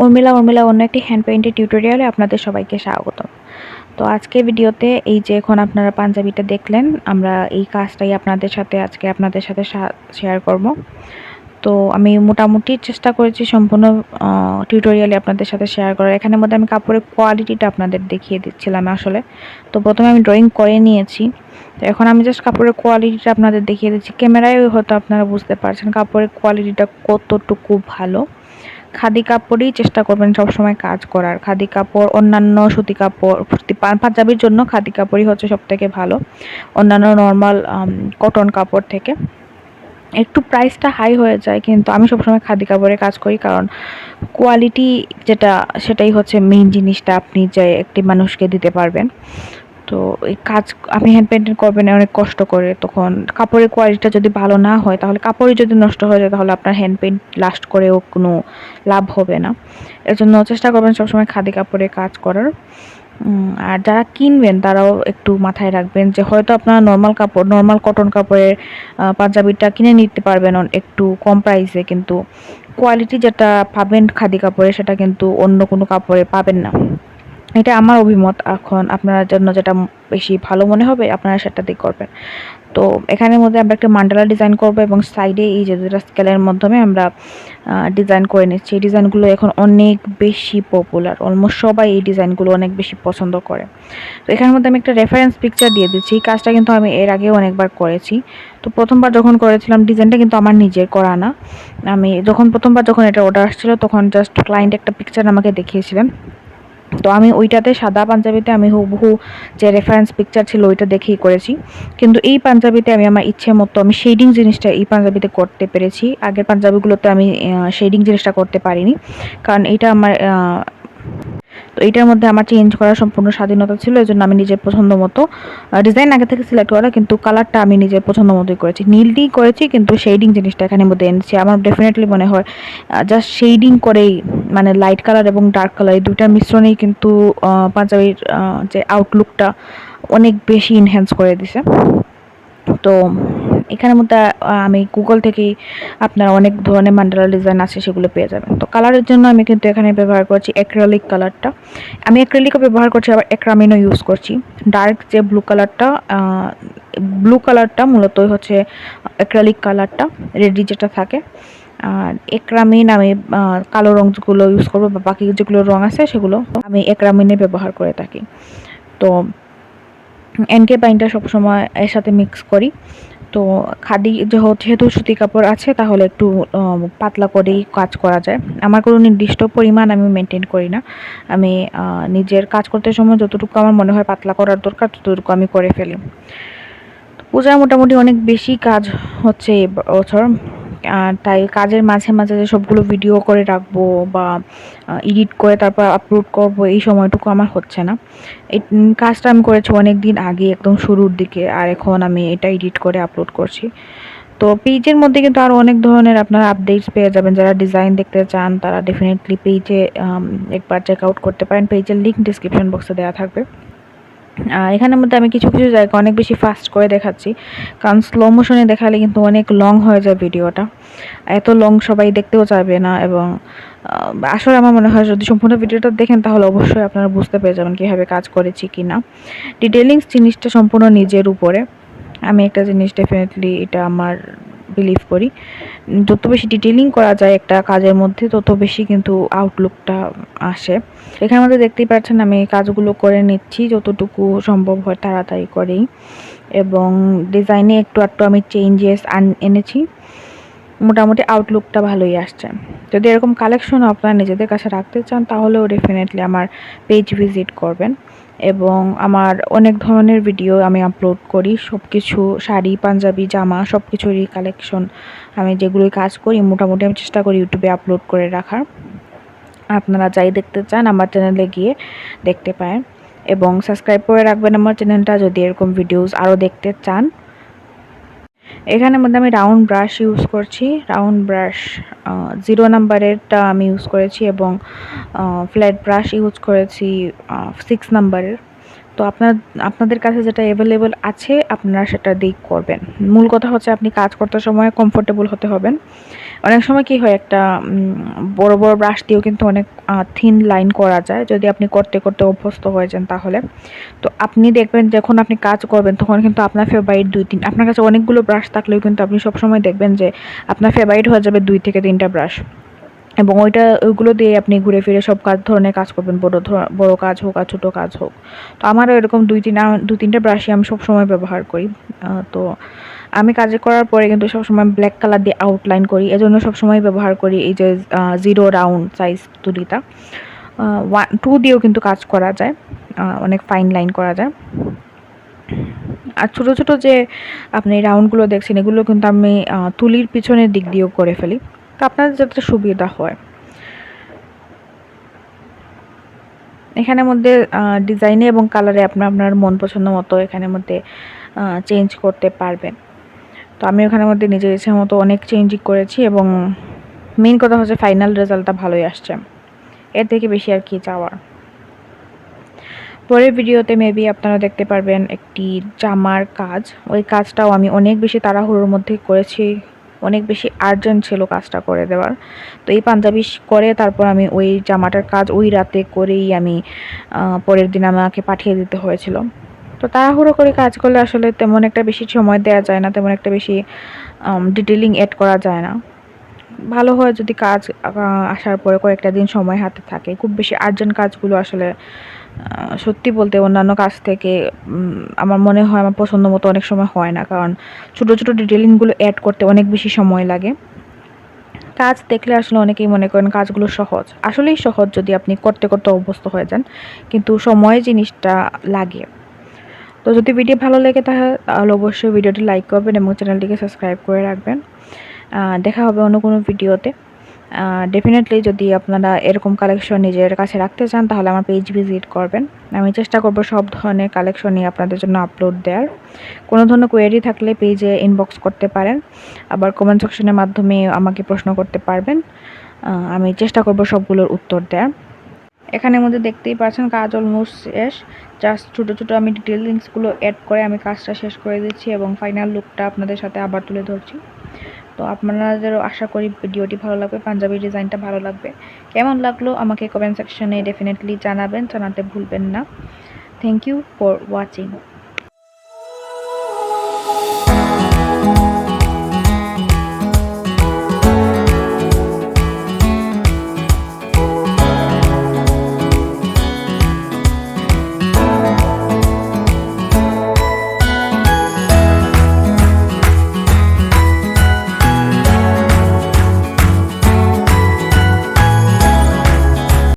উর্মিলা অন্য একটি হ্যান্ড পেইন্টের টিউটোরিয়ালে আপনাদের সবাইকে স্বাগতম। তো আজকে ভিডিওতে এই যে এখন আপনারা পাঞ্জাবিটা দেখলেন, আমরা এই কাজটাই আপনাদের সাথে শেয়ার করব। তো আমি মোটামুটি চেষ্টা করেছি সম্পূর্ণ টিউটোরিয়ালে আপনাদের সাথে শেয়ার করার। এখানের মধ্যে আমি কাপড়ের কোয়ালিটিটা আপনাদের দেখিয়ে দিচ্ছিলাম আসলে। তো প্রথমে আমি ড্রয়িং করে নিয়েছি, তো এখন আমি জাস্ট কাপড়ের কোয়ালিটিটা আপনাদের দেখিয়ে দিচ্ছি। ক্যামেরায় হয়তো আপনারা বুঝতে পারছেন কাপড়ের কোয়ালিটিটা কতটুকু ভালো। খাদি কাপড়ই চেষ্টা করবেন সবসময় কাজ করার। খাদি কাপড়, অন্যান্য সুতি কাপড়, পাঞ্জাবির জন্য খাদি কাপড়ই হচ্ছে সবথেকে ভালো অন্যান্য নর্মাল কটন কাপড় থেকে। একটু প্রাইসটা হাই হয়ে যায়, কিন্তু আমি সবসময় খাদি কাপড়ে কাজ করি, কারণ কোয়ালিটি যেটা সেটাই হচ্ছে মেইন জিনিসটা আপনি যে একটি মানুষকে দিতে পারবেন। তো এই কাজ আপনি হ্যান্ড পেইন্টিং করবেন অনেক কষ্ট করে, তখন কাপড়ের কোয়ালিটিটা যদি ভালো না হয়, তাহলে কাপড়ই যদি নষ্ট হয়ে যায়, তাহলে আপনার হ্যান্ড পেইন্ট লাস্ট করেও কোনো লাভ হবে না। এর জন্য চেষ্টা করবেন সবসময় খাদি কাপড়ে কাজ করার। আর যারা কিনবেন তারাও একটু মাথায় রাখবেন যে হয়তো আপনারা নর্মাল কটন কাপড়ের পাঞ্জাবিটা কিনে নিতে পারবেন একটু কম প্রাইসে, কিন্তু কোয়ালিটি যেটা পাবেন খাদি কাপড়ে সেটা কিন্তু অন্য কোনো কাপড়ে পাবেন না। এটা আমার অভিমত। এখন আপনার জন্য যেটা বেশি ভালো মনে হবে আপনারা সেটা দিয়ে করবেন। তো এখানের মধ্যে আমরা একটা মান্ডালা ডিজাইন করব, এবং সাইডে এই যে দুটা স্কেলের মাধ্যমে আমরা ডিজাইন করে নিচ্ছি। এই ডিজাইনগুলো এখন অনেক বেশি পপুলার, অলমোস্ট সবাই এই ডিজাইনগুলো অনেক বেশি পছন্দ করে। তো এখানের মধ্যে আমি একটা রেফারেন্স পিকচার দিয়ে দিচ্ছি। এই কাজটা কিন্তু আমি এর আগেও অনেকবার করেছি। তো প্রথমবার যখন করেছিলাম, ডিজাইনটা কিন্তু আমার নিজের করা না। আমি প্রথমবার যখন এটা অর্ডার আসছিল, তখন জাস্ট ক্লায়েন্ট একটা পিকচার আমাকে দেখিয়েছিলেন। তো আমি ওইটাতে সাদা পাঞ্জাবিতে আমি হুবহু যে রেফারেন্স পিকচার ছিল ওইটা দেখেই করেছি। কিন্তু এই পাঞ্জাবিতে আমি আমার ইচ্ছে মতো আমি শেডিং জিনিসটা এই পাঞ্জাবিতে করতে পেরেছি। আগের পাঞ্জাবিগুলোতে আমি শেডিং জিনিসটা করতে পারিনি, কারণ এটা আমার তো এইটার মধ্যে আমার চেঞ্জ করার সম্পূর্ণ স্বাধীনতা ছিল। এই জন্য আমি নিজের পছন্দ মতো ডিজাইন আগে থেকে সিলেক্ট করা, কিন্তু কালারটা আমি নিজের পছন্দ মতোই করেছি। নীল দিয়ে করেছি, কিন্তু শেডিং জিনিসটা এখানের মধ্যে এনেছি। আমার ডেফিনেটলি মনে হয় জাস্ট শেডিং করেই, মানে লাইট কালার এবং ডার্ক কালার এই দুইটার মিশ্রণেই কিন্তু পাঞ্জাবির যে আউটলুকটা অনেক বেশি ইনহ্যান্স করে দিছে। তো এখানের মধ্যে আমি গুগল থেকেই আপনারা অনেক ধরনের মান্ডালা ডিজাইন আছে, সেগুলো পেয়ে যাবেন। তো কালারের জন্য আমি কিন্তু এখানে ব্যবহার করছি অ্যাক্রিলিক কালারটা। আমি অ্যাক্রিলিকও ব্যবহার করছি, আবার অ্যাক্রামিনও ইউজ করছি। ডার্ক যে ব্লু কালারটা মূলত হচ্ছে অ্যাক্রিলিক কালারটা, রেডি যেটা থাকে। আর অ্যাক্রামিন আমি কালো রঙগুলো ইউজ করবো, বা বাকি যেগুলো রঙ আছে সেগুলো আমি অ্যাক্রামিনে ব্যবহার করে থাকি। তো এনকে পাইনটা সবসময় এর সাথে মিক্স করি। তো খাদি যেহেতু সুতি কাপড় আছে, তাহলে একটু পাতলা করেই কাজ করা যায়। আমার কোনো নির্দিষ্ট পরিমাণ আমি মেনটেন করি না। আমি নিজের কাজ করতে সময় যতটুকু আমার মনে হয় পাতলা করার দরকার ততটুকু আমি করে ফেলি। পূজার মোটামুটি অনেক বেশি কাজ হচ্ছে এবছর, তাই কাজের মাঝে মাঝে যে সবগুলো ভিডিও করে রাখবো বা এডিট করে তারপর আপলোড করব, এই সময়টুকু আমার হচ্ছে না। এই কাজটা আমি করেছি অনেক দিন আগে, একদম শুরুর দিকে, আর এখন আমি এটা এডিট করে আপলোড করছি। তো পেজের মধ্যে কিন্তু আরও অনেক ধরনের আপনারা আপডেটস পেয়ে যাবেন। যারা ডিজাইন দেখতে চান তারা ডেফিনেটলি পেজে একবার চেক আউট করতে পারেন। পেজের লিঙ্ক ডিসক্রিপশন বক্সে দেওয়া থাকবে। এখানের মধ্যে আমি কিছু কিছু জায়গা অনেক বেশি ফাস্ট করে দেখাচ্ছি, কারণ স্লো মোশনে দেখালে কিন্তু অনেক লং হয়ে যায় ভিডিওটা। এত লং সবাই দেখতেও চাইবে না, এবং আসলে আমার মনে হয় যদি সম্পূর্ণ ভিডিওটা দেখেন তাহলে অবশ্যই আপনারা বুঝতে পেরে যাবেন কীভাবে কাজ করেছি কি না। ডিটেলিংস জিনিসটা সম্পূর্ণ নিজের উপরে। আমি একটা জিনিস ডেফিনেটলি এটা আমার বিলিভ করি, যত বেশি ডিটেলিং করা যায় একটা কাজের মধ্যে, তত বেশি কিন্তু আউটলুকটা আসে। এখানের মধ্যে দেখতেই পাচ্ছেন আমি কাজগুলো করে নিচ্ছি যতটুকু সম্ভব হয় তাড়াতাড়ি করেই, এবং ডিজাইনে একটু একটু আমি চেঞ্জেস এনেছি। মোটামুটি আউটলুকটা ভালোই আসছে। যদি এরকম কালেকশন আপনারা নিজেদের কাছে রাখতে চান, তাহলেও ডেফিনেটলি আমার পেজ ভিজিট করবেন। এবং আমার অনেক ধরনের ভিডিও আমি আপলোড করি, সব কিছু শাড়ি, পাঞ্জাবি, জামা সব কিছুরই কালেকশন আমি যেগুলোই কাজ করি মোটামুটি আমি চেষ্টা করি ইউটিউবে আপলোড করে রাখার। আপনারা যাই দেখতে চান আমার চ্যানেলে গিয়ে দেখতে পারেন, এবং সাবস্ক্রাইব করে রাখবেন আমার চ্যানেলটা যদি এরকম ভিডিওস আরও দেখতে চান। এখানের মধ্যে আমি রাউন্ড ব্রাশ ইউজ করছি। রাউন্ড ব্রাশ 0 নাম্বারেরটা আমি ইউজ করেছি, এবং ফ্ল্যাট ব্রাশ ইউজ করেছি 6 নাম্বারের। তো আপনাদের কাছে যেটা অ্যাভেলেবল আছে আপনারা সেটা দিয়েই করবেন। মূল কথা হচ্ছে আপনি কাজ করতে সময় কমফোর্টেবল হতে হবেন। অনেক সময় কি হয়, একটা বড় বড় ব্রাশ দিয়েও কিন্তু অনেক থিন লাইন করা যায় যদি আপনি করতে করতে অভ্যস্ত হয়ে যান তাহলে। তো আপনি দেখবেন যখন আপনি কাজ করবেন তখন কিন্তু আপনার ফেভারিট ২-৩, আপনার কাছে অনেকগুলো ব্রাশ থাকলেও কিন্তু আপনি সবসময় দেখবেন যে আপনার ফেভারিট হয়ে যাবে ২ থেকে ৩টা ব্রাশ, এবং ওইগুলো দিয়ে আপনি ঘুরে ফিরে সব ধরনের কাজ করবেন, বড় কাজ হোক আর ছোটো কাজ হোক। তো আমারও এরকম ২-৩টা ব্রাশই আমি সবসময় ব্যবহার করি। তো আমি কাজে করার পরে কিন্তু সবসময় ব্ল্যাক কালার দিয়ে আউটলাইন করি, এজন্য সবসময় ব্যবহার করি এই যে 0 রাউন্ড সাইজ তুলিটা। 2 দিয়েও কিন্তু কাজ করা যায়, অনেক ফাইন লাইন করা যায়। আর ছোটো ছোটো যে আপনি রাউন্ডগুলো দেখছেন এগুলো কিন্তু আমি তুলির পিছনের দিক দিয়েও করে ফেলি, তো আপনাদের যাতে সুবিধা হয়। এখানের মধ্যে ডিজাইনে এবং কালারে আপনার মন পছন্দ মতো এখানের মধ্যে চেঞ্জ করতে পারবেন। তো আমি ওখানের মধ্যে নিজের ইচ্ছে মতো অনেক চেঞ্জই করেছি, এবং মেইন কথা হচ্ছে ফাইনাল রেজাল্টটা ভালোই আসছে, এর থেকে বেশি আর কি চাওয়ার। পরের ভিডিওতে মেবি আপনারা দেখতে পারবেন একটি জামার কাজ। ওই কাজটাও আমি অনেক বেশি তাড়াহুড়োর মধ্যে করেছি, অনেক বেশি আর্জেন্ট ছিল কাজটা করে দেওয়ার। তো এই পাঞ্জাবি করে তারপর আমি ওই জামাটার কাজ ওই রাতে করেই আমি পরের দিন আমাকে পাঠিয়ে দিতে হয়েছিল। তো তাড়াহুড়ো করে কাজ করলে আসলে তেমন একটা বেশি সময় দেওয়া যায় না, তেমন একটা বেশি ডিটেলিং অ্যাড করা যায় না। ভালো হয় যদি কাজ আসার পরে কয়েকটা দিন সময় হাতে থাকে। খুব বেশি আর্জেন্ট কাজগুলো আসলে সত্যি বলতে অন্যান্য কাজ থেকে আমার মনে হয় আমার পছন্দ মতো অনেক সময় হয় না, কারণ ছোটো ছোটো ডিটেলিংগুলো অ্যাড করতে অনেক বেশি সময় লাগে। কাজ দেখলে আসলে অনেকেই মনে করেন কাজগুলো সহজ, আসলেই সহজ যদি আপনি করতে করতে অভ্যস্ত হয়ে যান, কিন্তু সময় জিনিসটা লাগে। তো যদি ভিডিও ভালো লেগে থাকে তাহলে অবশ্যই ভিডিওটি লাইক করবেন এবং চ্যানেলটিকে সাবস্ক্রাইব করে রাখবেন। দেখা হবে অন্য কোনো ভিডিওতে। ডেফিনেটলি যদি আপনারা এরকম কালেকশন নিজের কাছে রাখতে চান তাহলে আমার পেজ ভিজিট করবেন। আমি চেষ্টা করব সব ধরনের কালেকশনই আপনাদের জন্য আপলোড দেওয়ার। কোনো ধরনের কোয়েরি থাকলে পেজে ইনবক্স করতে পারেন, আবার কমেন্ট সেকশনের মাধ্যমে আমাকে প্রশ্ন করতে পারবেন। আমি চেষ্টা করব সবগুলোর উত্তর দেওয়ার। এখানের মধ্যে দেখতেই পাচ্ছেন কাজ অলমোস্ট শেষ, জাস্ট ছোটো ছোটো আমি ডিটেলিংসগুলো অ্যাড করে আমি কাজটা শেষ করে দিচ্ছি এবং ফাইনাল লুকটা আপনাদের সাথে আবার তুলে ধরছি। তো আপনাদেরও আশা করি ভিডিওটি ভালো লাগবে, পাঞ্জাবি ডিজাইনটা ভালো লাগবে। কেমন লাগলো আমাকে কমেন্ট সেকশনে ডেফিনেটলি জানাবেন, জানাতে ভুলবেন না। Thank you for watching.